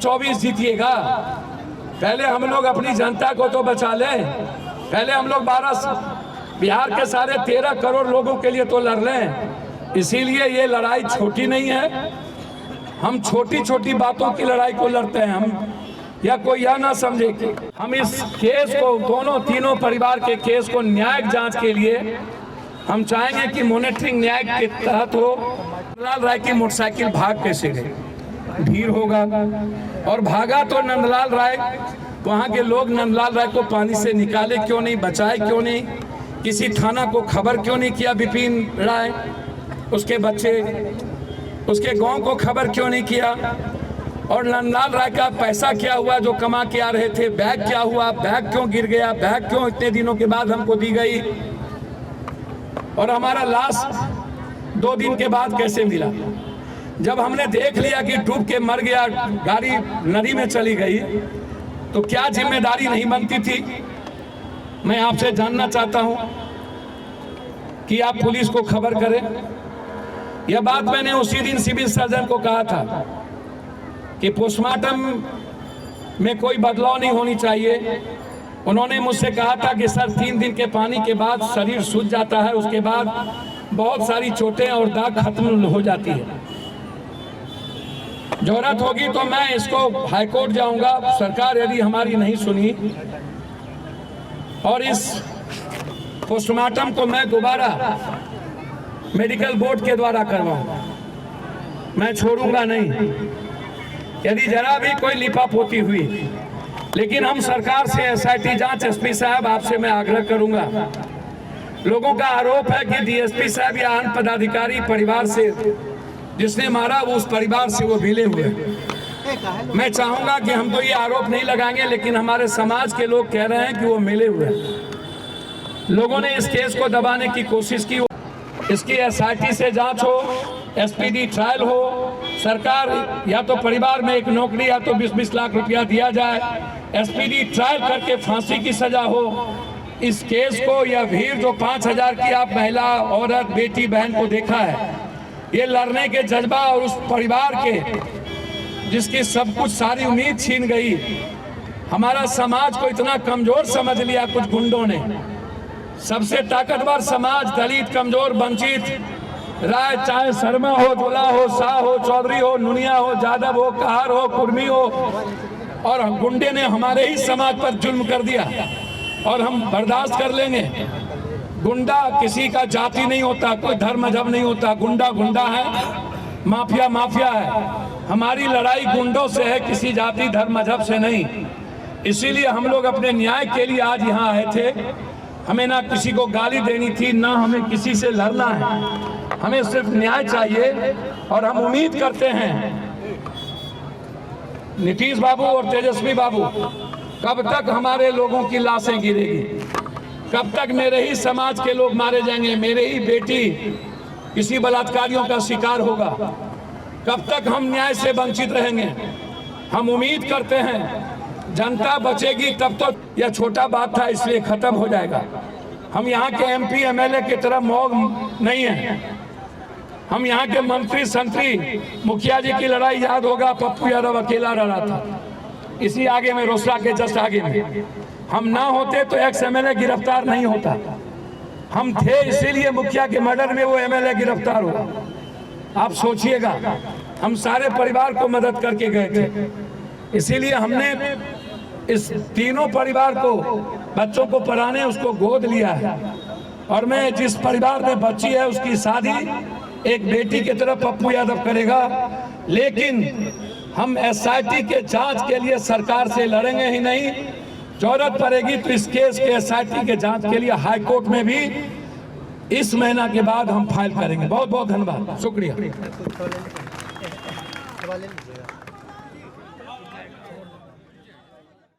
24 जीतिएगा। पहले हम लोग अपनी जनता को तो बचा लें। पहले हम लोग बिहार के सारे 13 करोड़ लोगों के लिए तो लड़ लें। इसीलिए ये लड़ाई छोटी नहीं है। हम छोटी छोटी बातों की लड़ाई को लड़ते हैं। हम या कोई यह ना समझे कि हम इस केस को, दोनों तीनों परिवार के केस को न्यायिक जांच के लिए हम चाहेंगे कि मॉनिटरिंग न्याय के तहत हो। नंदलाल राय की मोटरसाइकिल भाग कैसे गई? भीड़ होगा और भागा तो नंदलाल राय, वहाँ के लोग नंदलाल राय को पानी से निकाले क्यों नहीं, बचाए क्यों नहीं? किसी थाना को खबर क्यों नहीं किया? विपिन राय, उसके बच्चे, उसके गांव को खबर क्यों नहीं किया? और नंदलाल राय का पैसा क्या हुआ जो कमा के आ रहे थे? बैग क्या हुआ? बैग क्यों गिर गया? बैग क्यों इतने दिनों के बाद हमको दी गई? और हमारा लाश 2 दिन के बाद कैसे मिला? जब हमने देख लिया कि डूब के मर गया, गाड़ी नदी में चली गई, तो क्या जिम्मेदारी नहीं बनती थी? मैं आपसे जानना चाहता हूं कि आप पुलिस को खबर करें। यह बात मैंने उसी दिन सिविल सर्जन को कहा था कि पोस्टमार्टम में कोई बदलाव नहीं होनी चाहिए। उन्होंने मुझसे कहा था कि सर 3 दिन के पानी के बाद शरीर सूज जाता है, उसके बाद बहुत सारी चोटें और दाग खत्म हो जाती है। जरूरत होगी तो मैं इसको हाईकोर्ट जाऊंगा, सरकार यदि हमारी नहीं सुनी, और इस पोस्टमार्टम को मैं दोबारा मेडिकल बोर्ड के द्वारा करवाऊंगा। मैं छोड़ूंगा नहीं यदि जरा भी कोई लिपापोती हुई। लेकिन हम सरकार से SIT जांच, SP साहब आपसे मैं आग्रह करूंगा। लोगों का आरोप है कि DSP साहब या अन्य पदाधिकारी परिवार से, जिसने मारा वो उस परिवार से वो मिले हुए। मैं चाहूंगा कि हम तो ये आरोप नहीं लगाएंगे, लेकिन हमारे समाज के लोग कह रहे हैं कि वो मिले हुए। लोगों ने इस केस को दबाने की कोशिश की। इसकी SIT से जांच हो, SPD ट्रायल हो, सरकार या तो परिवार में एक नौकरी या तो 20-20 लाख रुपया दिया जाए, SPD ट्रायल करके फांसी की सजा हो। इस केस को, यह भीड़ जो 5000 की आप महिला, औरत, बेटी, बहन को देखा है, ये लड़ने के जज्बा और उस परिवार के जिसकी सब कुछ सारी उम्मीद छीन गई। हमारा समाज को इतना कमजोर समझ लिया कुछ गुंडों ने। सबसे ताकतवर समाज, दलित, कमजोर, वंचित राय, चाहे शर्मा हो, जोला हो, शाह हो, चौधरी हो, नुनिया हो, जादव हो, कहार हो, कुर्मी हो, और गुंडे ने हमारे ही समाज पर जुल्म कर दिया और हम बर्दाश्त कर लेंगे? गुंडा किसी का जाति नहीं होता, कोई धर्म मजहब नहीं होता। गुंडा गुंडा है, माफिया माफिया है। हमारी लड़ाई गुंडों से है, किसी जाति धर्म मजहब से नहीं। इसीलिए हम लोग अपने न्याय के लिए आज यहाँ आए थे। हमें ना किसी को गाली देनी थी, ना हमें किसी से लड़ना है। हमें सिर्फ न्याय चाहिए और हम उम्मीद करते हैं नीतीश बाबू और तेजस्वी बाबू, कब तक हमारे लोगों की लाशें गिरेगी? कब तक मेरे ही समाज के लोग मारे जाएंगे? मेरे ही बेटी किसी बलात्कारियों का शिकार होगा? कब तक हम न्याय से वंचित रहेंगे? हम उम्मीद करते हैं जनता बचेगी तब तो। यह छोटा बात था, इसलिए खत्म हो जाएगा। हम यहाँ के MP MLA की तरह मौग नहीं है। हम यहाँ के मंत्री संतरी, मुखिया जी की लड़ाई याद होगा, पप्पू यादव अकेला लड़ा था इसी आगे में, रोसड़ा के जस्ट आगे में। हम ना होते तो ex-MLA गिरफ्तार नहीं होता। हम थे इसीलिए मुखिया के मर्डर में वो MLA गिरफ्तार हुआ। आप सोचिएगा, हम सारे परिवार को मदद करके गए थे। इसीलिए हमने इस तीनों परिवार को, बच्चों को पढ़ाने उसको गोद लिया है। और मैं जिस परिवार में बच्ची है उसकी शादी एक बेटी की तरह पप्पू यादव करेगा। लेकिन हम SIT के जांच के लिए सरकार से लड़ेंगे ही नहीं। जरूरत पड़ेगी तो इस केस के SIT के जांच के लिए हाई कोर्ट में भी इस महीना के बाद हम फाइल करेंगे। बहुत बहुत धन्यवाद, शुक्रिया।